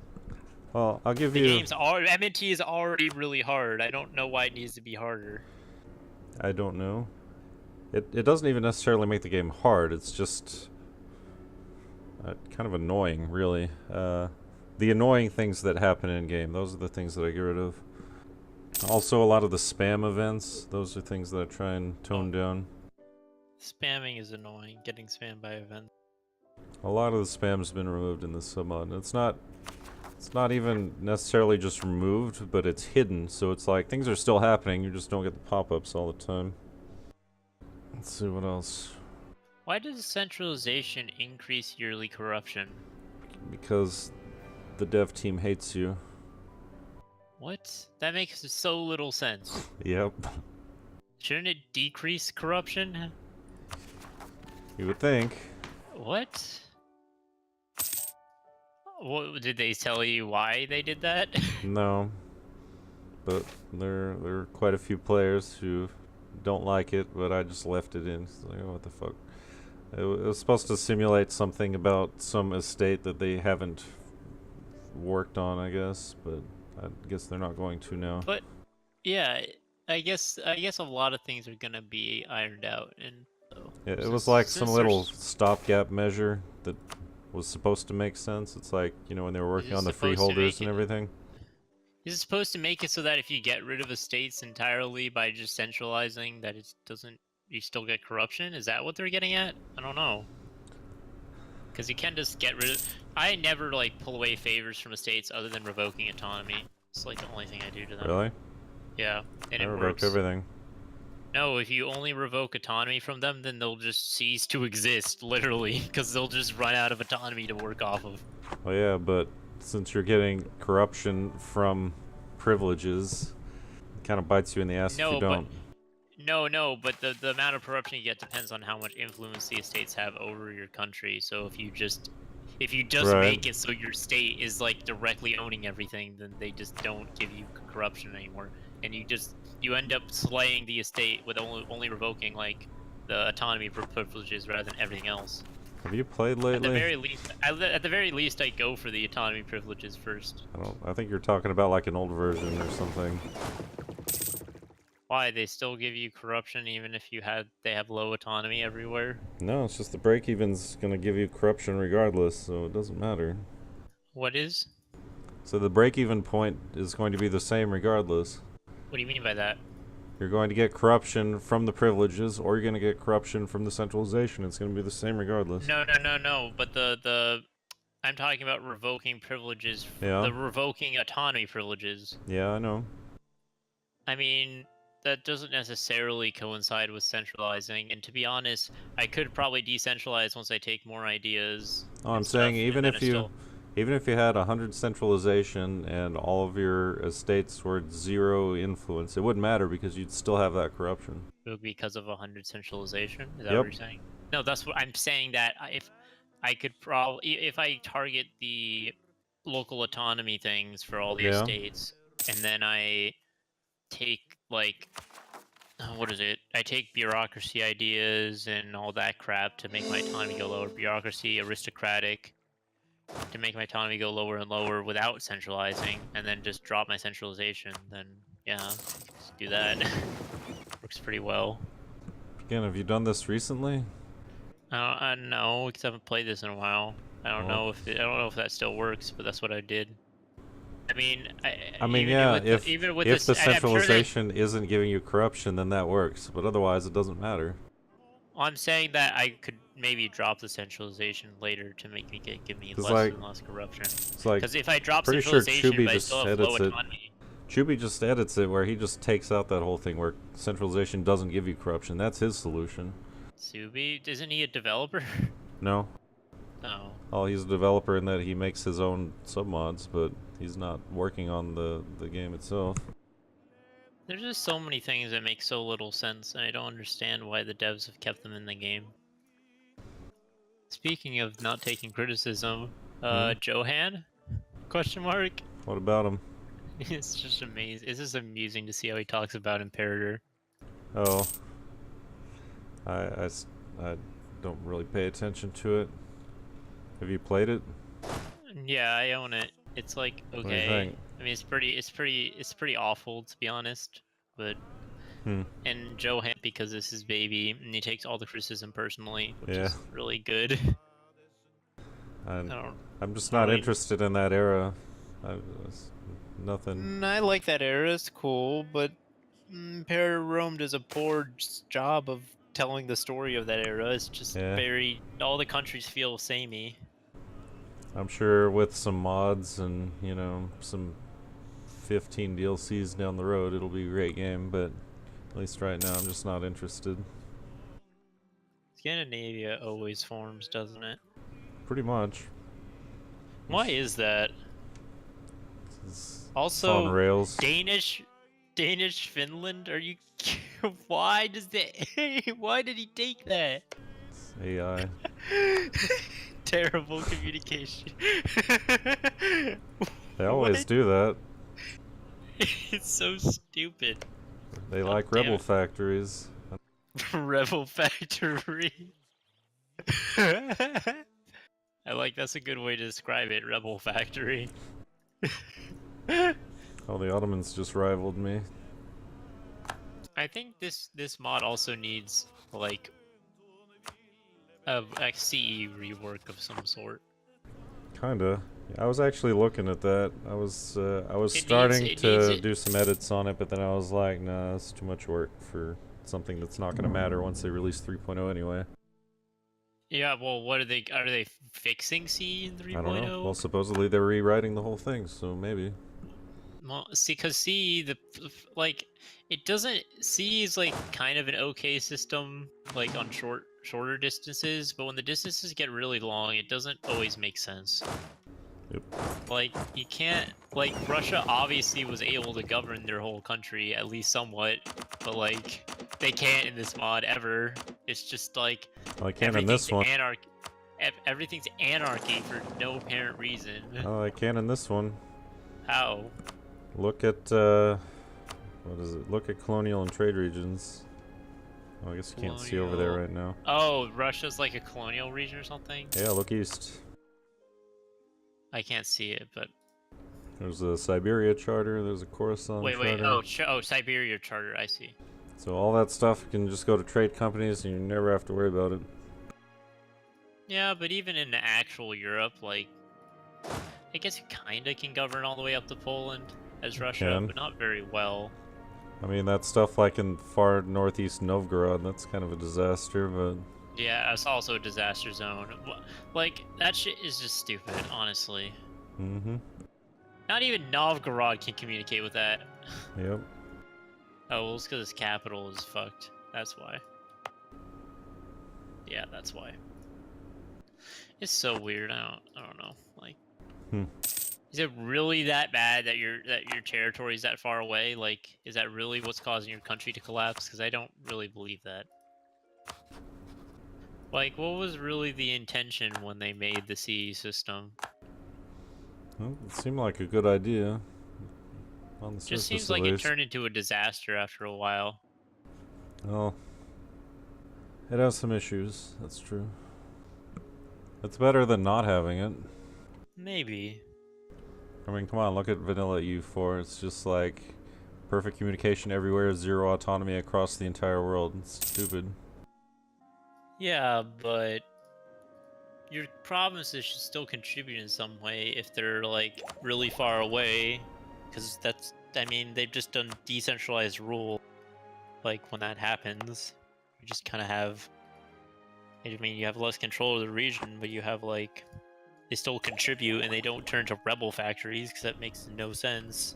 Well, I'll give The you... M&T is already really hard. I don't know why it needs to be harder. I don't know. It doesn't even necessarily make the game hard, it's just kind of annoying, really. The annoying things that happen in game, those are the things that I get rid of. Also, a lot of the spam events, those are things that I try and tone down. Spamming is annoying, getting spammed by events. A lot of the spam's been removed in this submod. It's not even necessarily just removed, but it's hidden, so it's like things are still happening, you just don't get the pop-ups all the time. Let's see what else. Why does centralization increase yearly corruption? Because the dev team hates you. What? That makes so little sense. Yep. Shouldn't it decrease corruption? You would think. What? What did they tell you why they did that? No. But there are quite a few players who don't like it, but I just left it in. It's like, oh, what the fuck? It was supposed to simulate something about some estate that they haven't worked on, I guess, but I guess they're not going to now. But yeah, I guess a lot of things are gonna be ironed out, and so Yeah, it was like some little stopgap measure that was supposed to make sense. It's like, you know, when they were working on the freeholders and everything. Is it supposed to make it so that if you get rid of estates entirely by just centralizing, that it doesn't, you still get corruption? Is that what they're getting at? I don't know. Because you can just get rid of... I never, like, pull away favors from estates other than revoking autonomy. It's, like, the only thing I do to them. Really? Yeah, and I it revoke works. everything. No, if you only revoke autonomy from them, then they'll just cease to exist, literally, because they'll just run out of autonomy to work off of. Well, yeah, but since you're getting corruption from privileges, it kind of bites you in the ass if you don't. But the amount of corruption you get depends on how much influence the estates have over your country. So if you just make it so your state is like directly owning everything, then they just don't give you corruption anymore, and you end up slaying the estate with only revoking like the autonomy privileges rather than everything else. Have you played lately? At the very least, I go for the autonomy privileges first. I think you're talking about like an old version or something. Why? They still give you corruption even if they have low autonomy everywhere? No, it's just the break-even's gonna give you corruption regardless, so it doesn't matter. What is? So the break-even point is going to be the same regardless. What do you mean by that? You're going to get corruption from the privileges, or you're going to get corruption from the centralization. It's going to be the same regardless. No. But I'm talking about revoking privileges. Yeah. The revoking autonomy privileges. Yeah, I know. I mean, that doesn't necessarily coincide with centralizing. And to be honest, I could probably decentralize once I take more ideas. Oh, I'm saying even if even if you had 100 centralization and all of your estates were 0 influence, it wouldn't matter because you'd still have that corruption. It would be because of 100 centralization. Is that Yep. what you're saying? No, that's what I'm saying. That if I could probably, if I target the local autonomy things for all the Yeah. estates, and then I take like, what is it? I take bureaucracy ideas and all that crap to make my autonomy go lower. Bureaucracy, aristocratic, to make my autonomy go lower and lower without centralizing, and then just drop my centralization. Then yeah, just do that. Works pretty well. Again, have you done this recently? I don't know, because I haven't played this in a while. I don't know if that still works, but that's what I did. I mean, even yeah, if this, the I'm sure centralization isn't giving you corruption, then that works. But otherwise, it doesn't matter. I'm saying that I could maybe drop the centralization later to make me give me less like, and less corruption. It's like, Because if I drop pretty sure centralization, Chuby but I just still have low edits it. autonomy. Chuby just edits it where he just takes out that whole thing where centralization doesn't give you corruption. That's his solution. Subi, isn't he a developer? No. No. Oh, he's a developer in that he makes his own submods, but he's not working on the game itself. There's just so many things that make so little sense, and I don't understand why the devs have kept them in the game. Speaking of not taking criticism, Johan? Question mark? What about him? It's just amazing. It's just amusing to see how he talks about Imperator. Oh. I don't really pay attention to it. Have you played it? Yeah, I own it. It's like What do you okay. think? I mean, it's pretty awful to be honest. But and Johan, because it's his baby, and he takes all the criticism personally, which is really good. I'm just not interested in that era. Nothing. I like that era. It's cool, but Imperator Rome does a poor job of telling the story of that era. It's just very. All the countries feel samey. I'm sure with some mods and, you know, some 15 DLCs down the road, it'll be a great game, but at least right now I'm just not interested. Scandinavia always forms, doesn't it? Pretty much. Why is that? It's Also, on rails. Danish Finland? Are you... Why does that... Why did he take that? It's AI. Terrible communication. They always do that. It's so stupid. They like rebel factories. Rebel factory. I like, that's a good way to describe it, rebel factory. Oh, the Ottomans just rivaled me. I think this mod also needs like a CE rework of some sort. Kinda. I was actually looking at that. I was starting to do some edits on it, but then I was like, nah, that's too much work for something that's not gonna matter once they release 3.0 anyway. Yeah, well, what are they fixing C in 3.0? I don't know. Well, supposedly they're rewriting the whole thing, so maybe. Well, see, because C, it doesn't. C is like kind of an okay system, like on shorter distances, but when the distances get really long, it doesn't always make sense. Yep. Like, you can't, like, Russia obviously was able to govern their whole country, at least somewhat, but, like, they can't in this mod ever. It's just, like, well, I can in this one. Everything's anarchy for no apparent reason. Oh, I can in this one. How? Look at, what is it? Look at colonial and trade regions. Oh, I guess you can't see over there right now. Oh, Russia's like a colonial region or something? Yeah, look east. I can't see it, but... There's a Siberia charter, there's a Khorasan charter. Oh, Siberia charter, I see. So all that stuff can just go to trade companies and you never have to worry about it. Yeah, but even in the actual Europe, like... I guess it kinda can govern all the way up to Poland as Russia, but not very well. I mean, that stuff like in far northeast Novgorod, that's kind of a disaster, but... Yeah, it's also a disaster zone. Like, that shit is just stupid, honestly. Mm-hmm. Not even Novgorod can communicate with that. Yep. Oh, well, it's because its capital is fucked. That's why. Yeah, that's why. It's so weird. I don't know. Like, Hmm. Is it really that bad that your territory is that far away? Like, is that really what's causing your country to collapse? Because I don't really believe that. Like, what was really the intention when they made the CE system? Well, it seemed like a good idea. On the Just surface, seems at like it least. turned into a disaster after a while. Well, it has some issues. That's true. It's better than not having it. Maybe. I mean, come on, look at Vanilla EU4. It's just like perfect communication everywhere, zero autonomy across the entire world. It's stupid. Yeah, but your provinces should still contribute in some way if they're like really far away, because that's, I mean, they've just done decentralized rule. Like when that happens, you just kind of have, I mean, you have less control of the region, but you have like, they still contribute and they don't turn to rebel factories, because that makes no sense.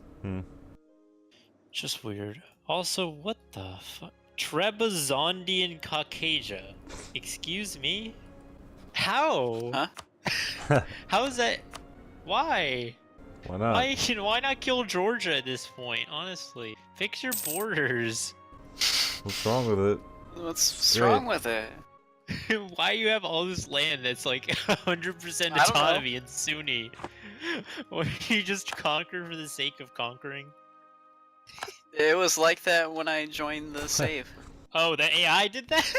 Just weird. Also, what the fuck? Trebizondian Caucasia. Excuse me? How? Huh? How is that? Why? Why not? Why not kill Georgia at this point, honestly? Fix your borders. What's wrong with it? What's Great. wrong with it? Why you have all this land that's like 100% I don't know. autonomy and Sunni? Why you just conquer for the sake of conquering? It was like that when I joined the save. Oh, the AI did that?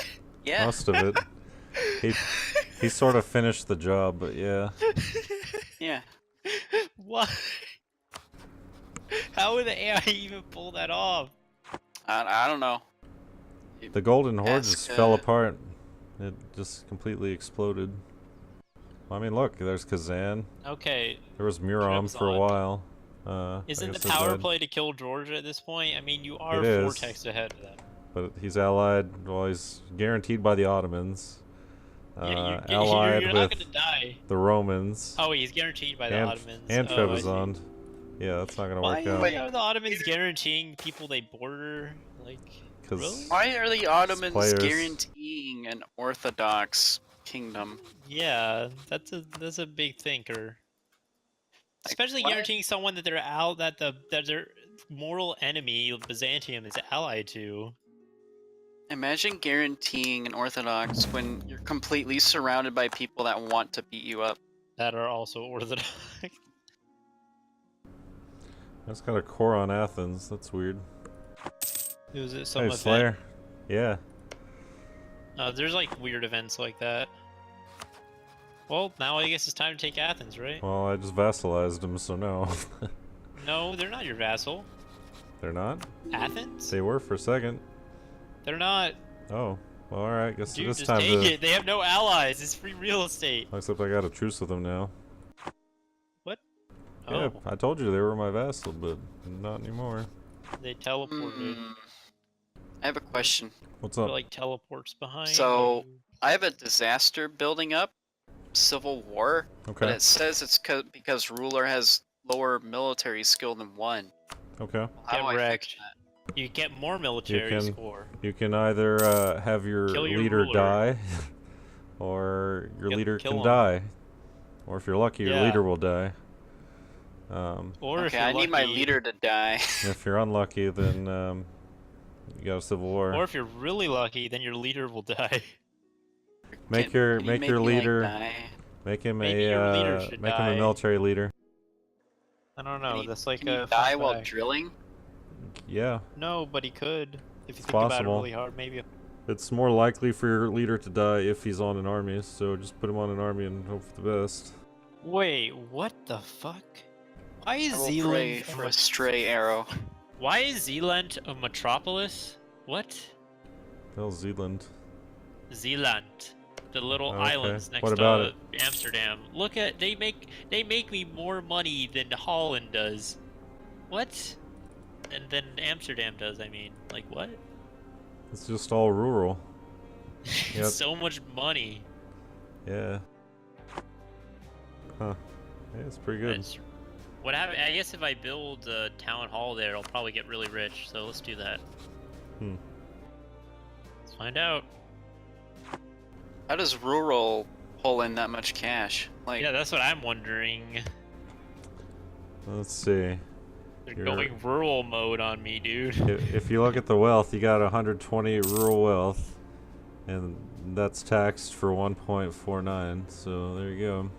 Yeah. Most of it. He sort of finished the job, but yeah. Yeah. Why? How would the AI even pull that off? I don't know. The Golden Horde Ask, just fell apart. It just completely exploded. I mean, look, there's Kazan. Okay, There was Murom for a Trebizond. while. I isn't the guess they're power dead. play to kill Georgia at this point? I mean, you are It is. Vortex ahead of them. But he's allied. Well, he's guaranteed by the Ottomans. Yeah, Allied you're with not gonna die. the Romans. Oh, he's guaranteed by the and, Ottomans. and Oh, I see. Trebizond. Yeah, that's not gonna Why work you- out. Why are the Ottomans guaranteeing people they border? Like, Because really? Why are the Ottomans players. guaranteeing an Orthodox kingdom? Yeah, that's a big thinker. Like, Especially why- guaranteeing someone that that their mortal enemy Byzantium is allied to. Imagine guaranteeing an Orthodox when you're completely surrounded by people that want to beat you up. That are also Orthodox. that's got a core on Athens. That's weird. Was it some Hey, event? Slayer. Yeah. There's like weird events like that. Well, now I guess it's time to take Athens, right? Well, I just vassalized them, so no. No, they're not your vassal. They're not? Athens? They were for a second. They're not. Oh. Well, alright. Guess Dude, it is just time take to... it. They have no allies. It's free real estate. Except I got a truce with them now. What? Yeah, Oh, I told you they were my vassal, but not anymore. they teleported. Hmm. I have a question. What's They're up? like teleports behind. So- you. I have a disaster building up, civil war, but Okay. it says it's because ruler has lower military skill than one. Okay. How do Get I fix wrecked. that? You get more military can- score. You can either have your Kill your leader ruler. die, or your leader kill can him. die. Or if you're lucky, your Yeah. leader will die. Or if Okay, you're I need my lucky- leader to die. If you're unlucky, then you got a civil war. Or if you're really lucky, then your leader will die. Make Can your you make make your me, like, leader die? make him Maybe your leader should make him a die. military leader. I don't Can know. he- That's like can he a die fun while fact. drilling? Yeah, No, but he could. If you It's think about it possible. really hard, maybe. it's more likely for your leader to die if he's on an army. So just put him on an army and hope for the best. Wait, what the fuck? Why I is will pray Zealand for a stray arrow. Why is Zealand a metropolis? What? Hell, Zealand. Zealand, the little Okay, islands next what about to Amsterdam. Look at they make me more money than Holland does. What? And then Amsterdam does. I mean, like what? It's just all rural. Yep. So much money. Yeah. Huh. Yeah, it's pretty good. That's- What happen? I guess if I build a town hall there, I'll probably get really rich. So let's do that. Hmm. Let's find out. How does rural pull in that much cash? Like, Yeah, that's what I'm wondering. Let's see. They're You're- going rural mode on me, dude. If you look at the wealth, you got 120 rural wealth, and that's taxed for 1.49. So there you go.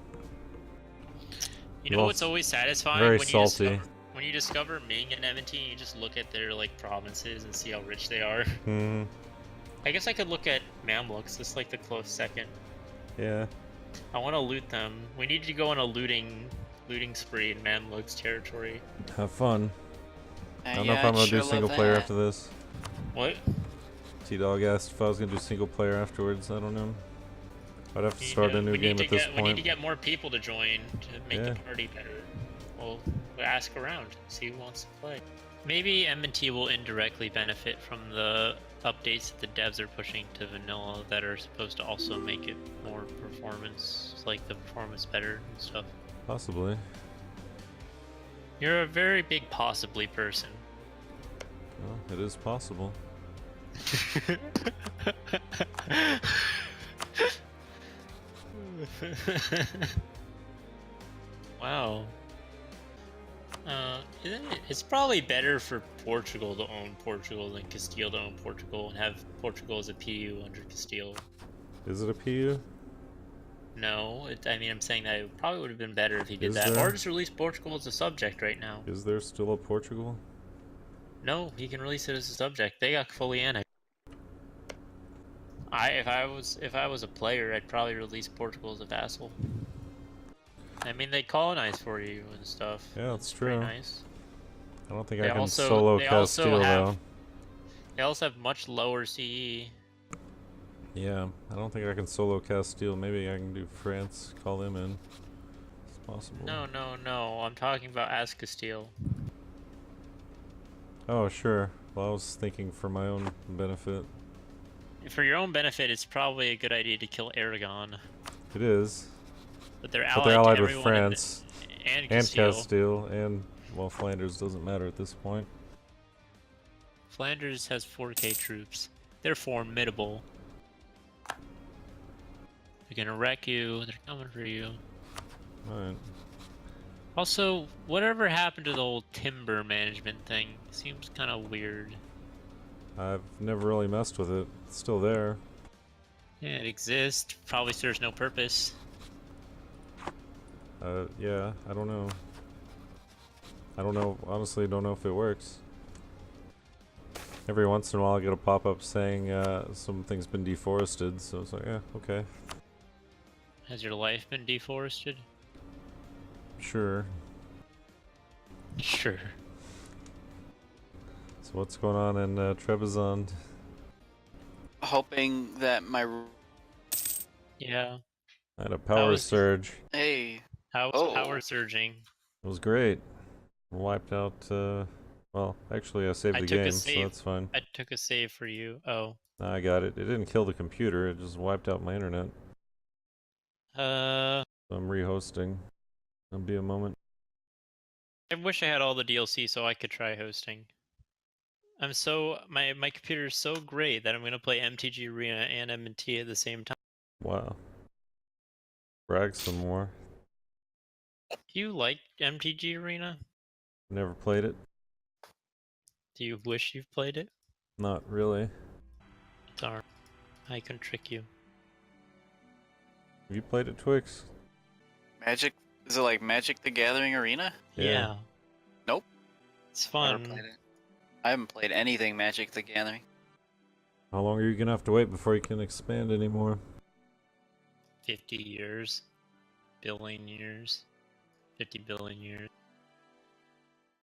You know what's always satisfying? Very when salty. You discover, when you discover Ming and M&T, you just look at their like provinces and see how rich they are. Hmm. I guess I could look at Mamluks. It's like the close second. Yeah. I want to loot them. We need to go on a looting spree in Mamluk's territory. Have fun. I don't know Yeah, if I'm gonna I'd sure do single love player that. after this. What? T-Dog asked if I was gonna do single player afterwards. I don't know. I'd have to start a new we game need at to this get, We need point. to get more people to join to make Yeah. the party better. We'll ask around, see who wants to play. Maybe M&T will indirectly benefit from the updates that the devs are pushing to vanilla that are supposed to also make it more performance, like the performance better and stuff. Possibly. You're a very big possibly person. Well, it is possible. Wow. Isn't it? It's probably better for Portugal to own Portugal than Castile to own Portugal and have Portugal as a PU under Castile. Is it a PU? No, I mean, I'm saying that it probably would have been better if he did Is that. there? Or just release Portugal as a subject right now. Is there still a Portugal? No, he can release it as a subject. They got fully annexed. If I was a player, I'd probably release Portugal as a vassal. I mean, they colonize for you and stuff. Yeah, that's It's pretty true. nice. I don't think They I can also- solo they also Castile have- though. They also have much lower CE. Yeah, I don't think I can solo Castile. Maybe I can do France. Call them in. It's possible. No, no, no. I'm talking about as Castile. Oh, sure. Well, I was thinking for my own benefit. For your own benefit, it's probably a good idea to kill Aragon. It is. But they're But they're allied allied to with everyone in France and and Castile. Castile, and well, Flanders doesn't matter at this point. Flanders has 4K troops. They're formidable. They're gonna wreck you. They're coming for you. Alright. Also, whatever happened to the whole timber management thing? Seems kind of weird. I've never really messed with it. It's still there. Yeah, it exists. Probably serves no purpose. Yeah, I don't know. I don't know. Honestly, don't know if it works. Every once in a while, I get a pop-up saying something's been deforested. So it's like, yeah, okay, Has your life been deforested? sure. Sure. So what's going on in Trebizond? Hoping that my Yeah. I had a power was- surge. hey, How's Oh. power surging? It was great. Wiped out. Well, actually, I saved I the took a game, so save. that's fine. I took a save for you. Oh. I got it. It didn't kill the computer. It just wiped out my internet. So I'm rehosting. It'll be a moment. I wish I had all the DLC so I could try hosting. My computer is so great that I'm gonna play MTG Arena and M&T at the same time. Wow. Brag some more. Do you like MTG Arena? Never played it. Do you wish you've played it? Not really. Darn. I can trick you. Have you played it, Twix? Magic. Is it like Magic the Gathering Arena? Yeah. Nope. It's Never fun. played it. I haven't played anything Magic the Gathering. How long are you gonna have to wait before you can expand anymore? 50 years. Billion years. 50 billion years.